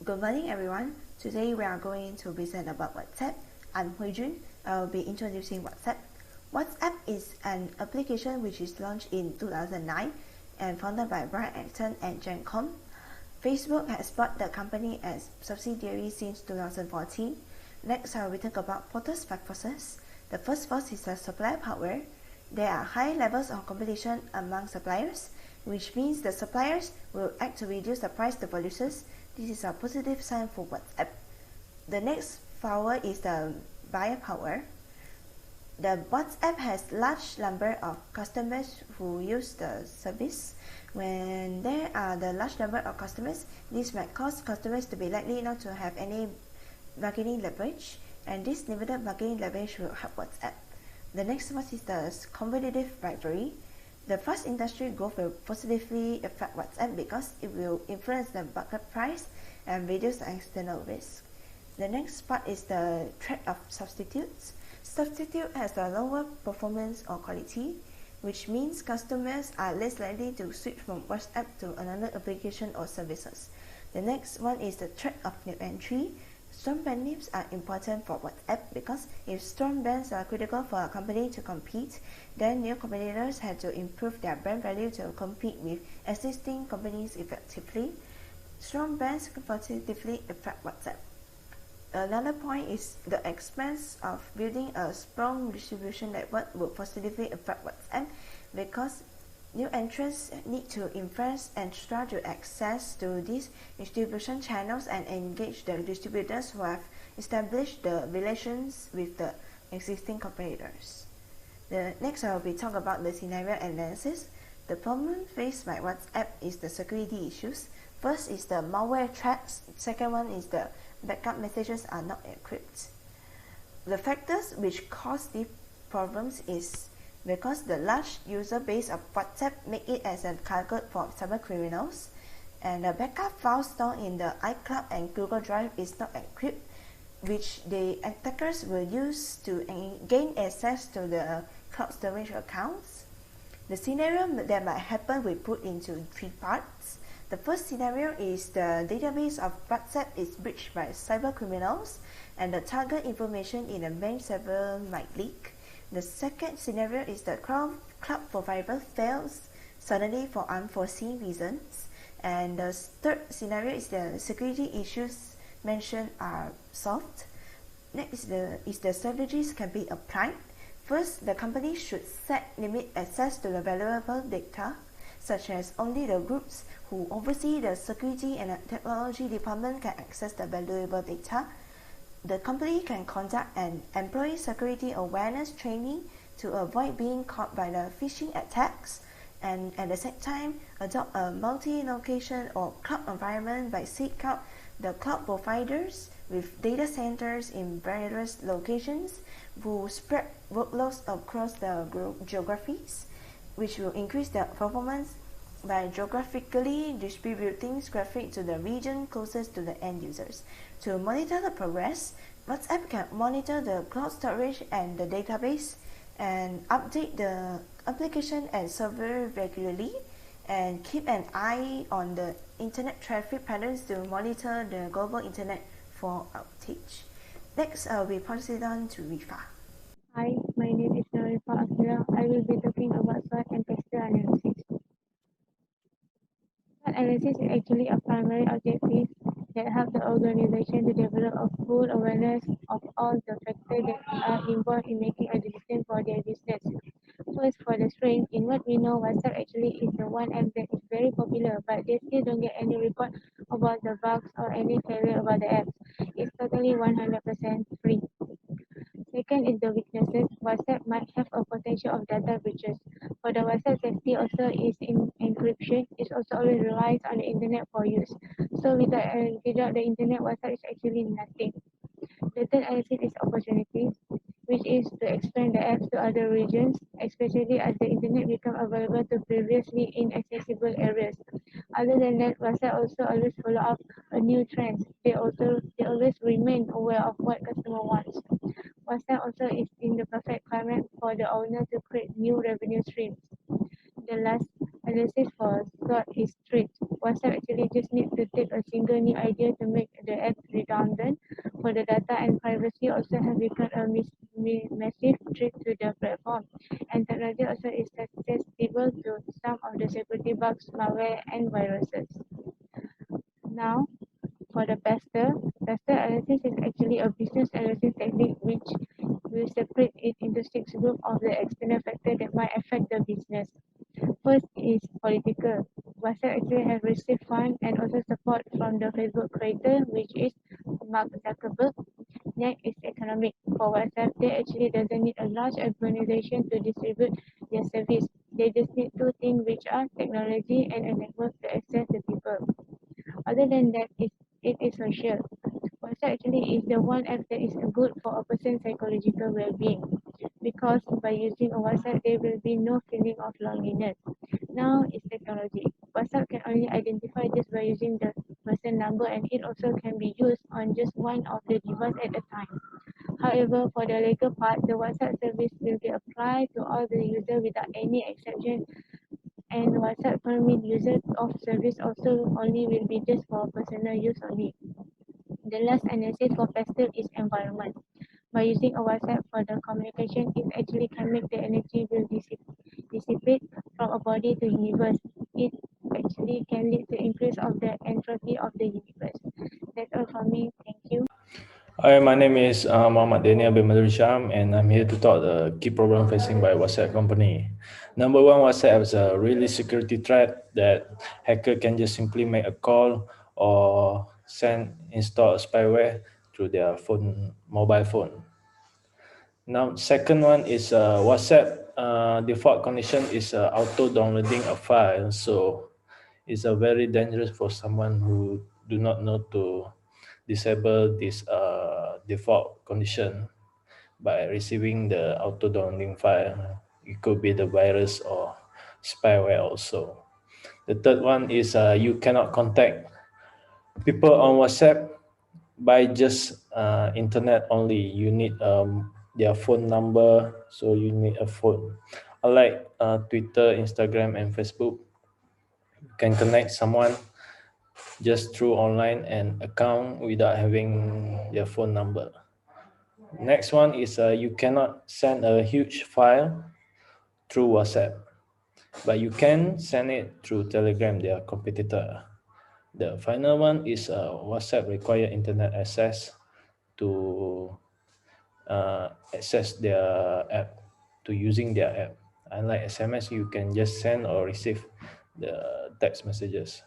Good morning, everyone. Today we are going to present about WhatsApp. I'm Hui Jiun. I will be introducing WhatsApp. WhatsApp is an application which is launched in 2009 and founded by Brian Acton and Jen Com. Facebook has bought the company as subsidiary since 2014. Next, I will talk about Porter's 5 forces. The first force is the supply power. There are high levels of competition among suppliers, which means the suppliers will act to reduce the price to producers. This is a positive sign for WhatsApp. The next power is the buyer power. The WhatsApp has large number of customers who use the service. When there are the large number of customers, this might cause customers to be likely not to have any bargaining leverage, and this limited bargaining leverage will help WhatsApp. The next one is the competitive rivalry. The fast industry growth will positively affect WhatsApp because it will influence the market price and reduce the external risk. The next part is the threat of substitutes. Substitute has a lower performance or quality, which means customers are less likely to switch from WhatsApp to another application or services. The next one is the threat of new entry. Strong brand names are important for WhatsApp because if strong brands are critical for a company to compete, then new competitors have to improve their brand value to compete with existing companies effectively. Strong brands positively affect WhatsApp. Another point is the expense of building a strong distribution network will positively affect WhatsApp because new entrants need to invest extra to access to these distribution channels and engage the distributors who have established the relations with the existing competitors. Next, I will be talking about the scenario analysis. The problem faced by WhatsApp is the security issues. First is the malware threats. Second one is the backup messages are not encrypted. The factors which cause these problems is because the large user base of WhatsApp make it as a target for cyber criminals, and the backup files stored in the iCloud and Google Drive is not encrypted, which the attackers will use to gain access to the cloud storage accounts. The scenario that might happen will put into 3 parts. The first scenario is the database of WhatsApp is breached by cyber criminals and the target information in the main server might leak. The second scenario is the cloud provider fails suddenly for unforeseen reasons. And the third scenario is the security issues mentioned are solved. Next is the strategies can be applied. First, the company should set limit access to the valuable data, such as only the groups who oversee the security and technology department can access the valuable data. The company can conduct an employee security awareness training to avoid being caught by the phishing attacks, and at the same time adopt a multi-location or cloud environment by seek out the cloud providers with data centers in various locations who spread workloads across the geographies, which will increase the performance by geographically distributing traffic to the region closest to the end users. To monitor the progress, WhatsApp can monitor the cloud storage and the database and update the application and server regularly and keep an eye on the internet traffic patterns to monitor the global internet for outage. Next, we proceed on to Rifah. Hi, my name is Rifah Aqilah. I will be talking about SWOT and texture analysis. SWOT analysis is actually a primary objective that helps the organization to develop a full awareness of all the factors that are involved in making a decision for their business. First, for the strength, in what we know, WhatsApp actually is the one app that is very popular, but they still don't get any report about the bugs or any failure about the apps. It's totally 100% free. Second is the weaknesses. WhatsApp might have a potential of data breaches. For the WhatsApp safety also is in encryption. It also always relies on the internet for use. So without the internet, WhatsApp is actually nothing. The third analysis is opportunities, which is to expand the apps to other regions, especially as the internet becomes available to previously inaccessible areas. Other than that, WhatsApp also always follow up a new trends. They always remain aware of what customer wants. WhatsApp also is in the perfect climate for the owner to create new revenue streams. The last analysis for SWOT is threat. WhatsApp actually just need to take a single new idea to make the app redundant. For the data and privacy also have become a massive threat to the platform, and technology also is susceptible to some of the security bugs, malware, and viruses. Now, for the pester analysis is actually a business analysis technique which will separate it into 6 groups of the external factors that might affect the business. First is political. WhatsApp actually has received funds and also support from the Facebook creator, which is Mark Zuckerberg. Next is economic. For WhatsApp, they actually doesn't need a large organization to distribute their service. They just need two things, which are technology and a network to access the people. Other than that, it is social. WhatsApp actually is the one app that is good for a person's psychological well-being, because by using a WhatsApp, there will be no feeling of loneliness. Now is technology. WhatsApp can only identify just by using the person number, and it also can be used on just one of the device at a time. However, for the later part, the WhatsApp service will be applied to all the users without any exception, and WhatsApp permit users of service also only will be just for personal use only. The last analysis for pester is environment. By using a WhatsApp for the communication, it actually can make the energy will dissipate from a body to universe. It actually can lead to increase of the entropy of the universe. That's all from me. Thank you. Hi, my name is Muhamad Dannyal bin Sham, and I'm here to talk the key problem facing by WhatsApp company. Number one, WhatsApp is a really security threat that hacker can just simply make a call or install spyware through their mobile phone. Now, second one is WhatsApp default condition is auto downloading a file, so it's a very dangerous for someone who do not know to disable this default condition by receiving the auto downloading file. It could be the virus or spyware also. The third one is you cannot contact people on WhatsApp by just internet only. You need their phone number, so you need a phone. Unlike Twitter, Instagram, and Facebook, you can connect someone just through online and account without having their phone number. Next one is you cannot send a huge file through WhatsApp, but you can send it through Telegram, their competitor. The final one is WhatsApp require internet access to access their app, to using their app. Unlike SMS, you can just send or receive the text messages.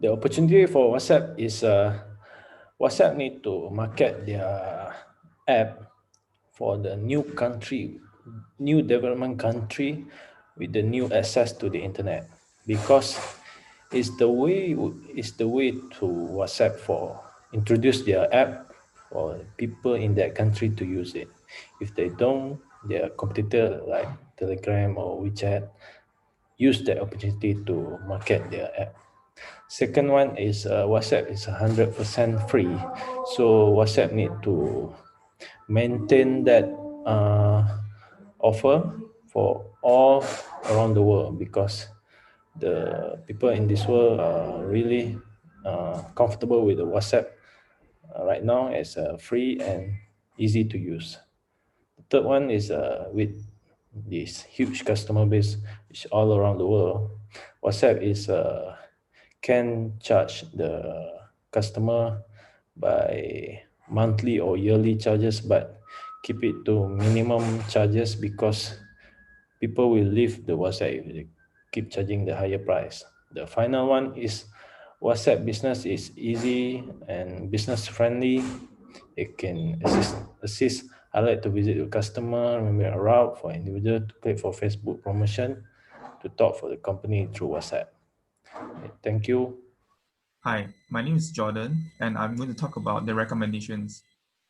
The opportunity for WhatsApp is WhatsApp need to market their app for the new country, new development country with the new access to the internet, because it's the way to WhatsApp for introduce their app for people in that country to use it. If they don't, their competitor like Telegram or WeChat use that opportunity to market their app. Second one is WhatsApp is 100% free, so WhatsApp need to maintain that offer for all around the world, because the people in this world are really comfortable with the WhatsApp right now as free and easy to use. The third one is with this huge customer base which all around the world, WhatsApp is can charge the customer by monthly or yearly charges, but keep it to minimum charges, because people will leave the WhatsApp if they keep charging the higher price. The final one is WhatsApp business is easy and business friendly. It can assist highlight to visit the customer, remember a route for individual, to click for Facebook promotion, to talk for the company through WhatsApp. Thank you. Hi, my name is Jordon, and I'm going to talk about the recommendations.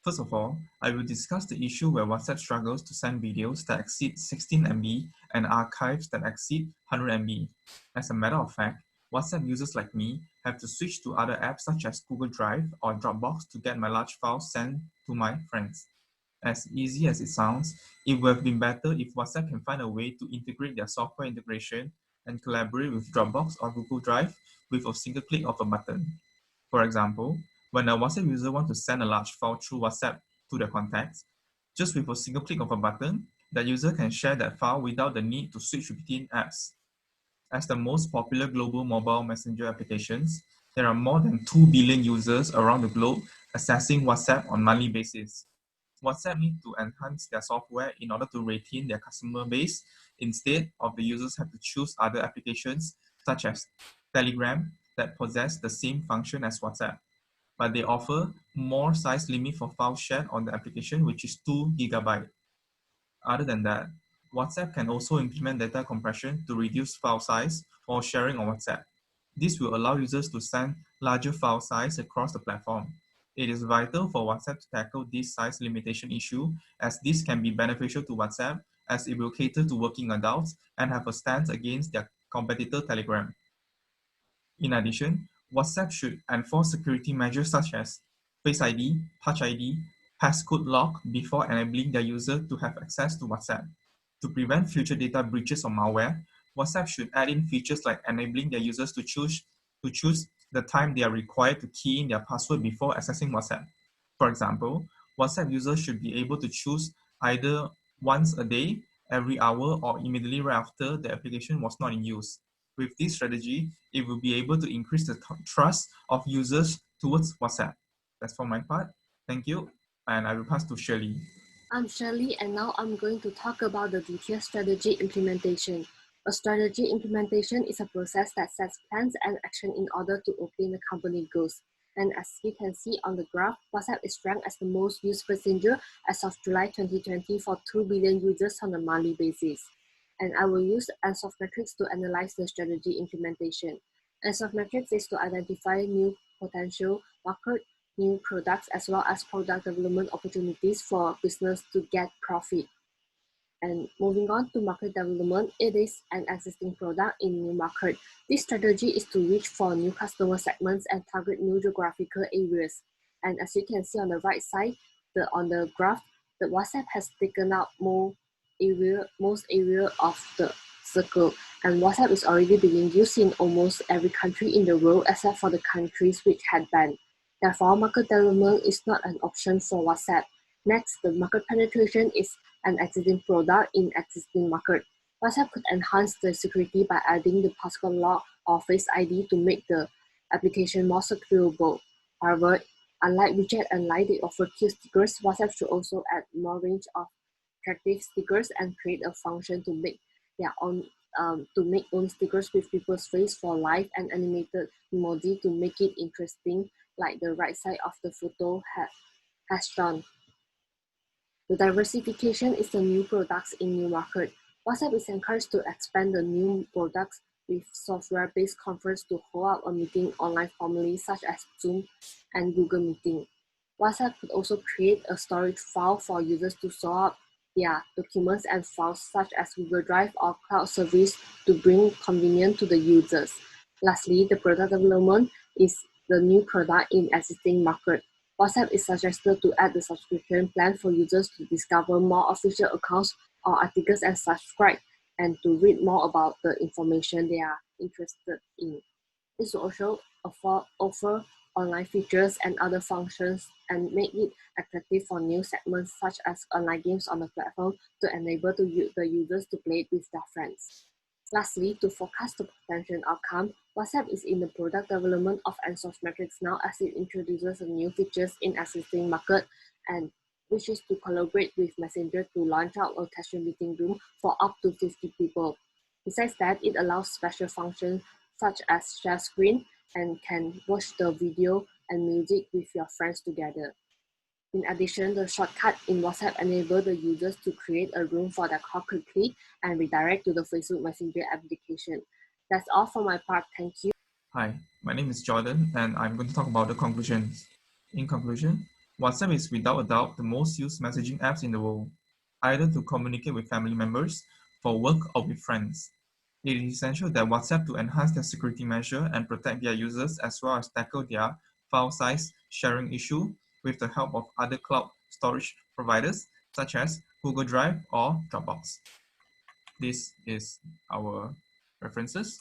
First of all, I will discuss the issue where WhatsApp struggles to send videos that exceed 16 MB and archives that exceed 100 MB. As a matter of fact, WhatsApp users like me have to switch to other apps such as Google Drive or Dropbox to get my large files sent to my friends. As easy as it sounds, it would have been better if WhatsApp can find a way to integrate their software integration and collaborate with Dropbox or Google Drive with a single click of a button. For example, when a WhatsApp user wants to send a large file through WhatsApp to their contacts, just with a single click of a button, the user can share that file without the need to switch between apps. As the most popular global mobile messenger applications, there are more than 2 billion users around the globe accessing WhatsApp on a monthly basis. WhatsApp needs to enhance their software in order to retain their customer base. Instead of the users have to choose other applications such as Telegram that possess the same function as WhatsApp, but they offer more size limit for files shared on the application, which is 2 GB. Other than that, WhatsApp can also implement data compression to reduce file size while sharing on WhatsApp. This will allow users to send larger file size across the platform. It is vital for WhatsApp to tackle this size limitation issue, as this can be beneficial to WhatsApp as it will cater to working adults and have a stance against their competitor Telegram. In addition, WhatsApp should enforce security measures such as Face ID, Touch ID, passcode lock before enabling their user to have access to WhatsApp. To prevent future data breaches or malware, WhatsApp should add in features like enabling their users to choose the time they are required to key in their password before accessing WhatsApp. For example, WhatsApp users should be able to choose either once a day, every hour, or immediately right after the application was not in use. With this strategy, it will be able to increase the trust of users towards WhatsApp. That's for my part. Thank you, and I will pass to Shirley. I'm Cherly, and now I'm going to talk about the detailed strategy implementation. A strategy implementation is a process that sets plans and action in order to obtain the company goals. And as you can see on the graph, WhatsApp is ranked as the most used messenger as of July 2020 for 2 billion users on a monthly basis. And I will use ANSOF metrics to analyze the strategy implementation. ANSOF metrics is to identify new potential market, new products, as well as product development opportunities for business to get profit. And moving on to market development, it is an existing product in new market. This strategy is to reach for new customer segments and target new geographical areas. And as you can see on the right side, on the graph, the WhatsApp has taken up most area of the circle, and WhatsApp is already being used in almost every country in the world except for the countries which had banned. Therefore, market development is not an option for WhatsApp. Next, the market penetration is an existing product in existing market. WhatsApp could enhance the security by adding the passcode lock or Face ID to make the application more secureable. However, unlike WeChat and Line, they offer cute stickers, WhatsApp should also add more range of attractive stickers and create a function to make their own own stickers with people's face for live and animated emoji to make it interesting, like the right side of the photo has shown. The diversification is the new products in new market. WhatsApp is encouraged to expand the new products with software-based conference to hold up a meeting online formally, such as Zoom and Google Meeting. WhatsApp could also create a storage file for users to store up their documents and files such as Google Drive or cloud service to bring convenience to the users. Lastly, the product development is the new product in existing market. WhatsApp is suggested to add the subscription plan for users to discover more official accounts or articles and subscribe and to read more about the information they are interested in. This will also offer online features and other functions and make it attractive for new segments such as online games on the platform to enable the users to play it with their friends. Lastly, to forecast the potential outcome, WhatsApp is in the product development of ANSOF metrics now as it introduces new features in existing market and wishes to collaborate with Messenger to launch out a casual meeting room for up to 50 people. Besides that, it allows special functions such as share screen and can watch the video and music with your friends together. In addition, the shortcut in WhatsApp enable the users to create a room for their call quickly and redirect to the Facebook Messenger application. That's all for my part. Thank you. Hi, my name is Jordan, and I'm going to talk about the conclusions. In conclusion, WhatsApp is without a doubt the most used messaging apps in the world, either to communicate with family members, for work, or with friends. It is essential that WhatsApp to enhance their security measure and protect their users as well as tackle their file size sharing issue with the help of other cloud storage providers such as Google Drive or Dropbox. This is our references.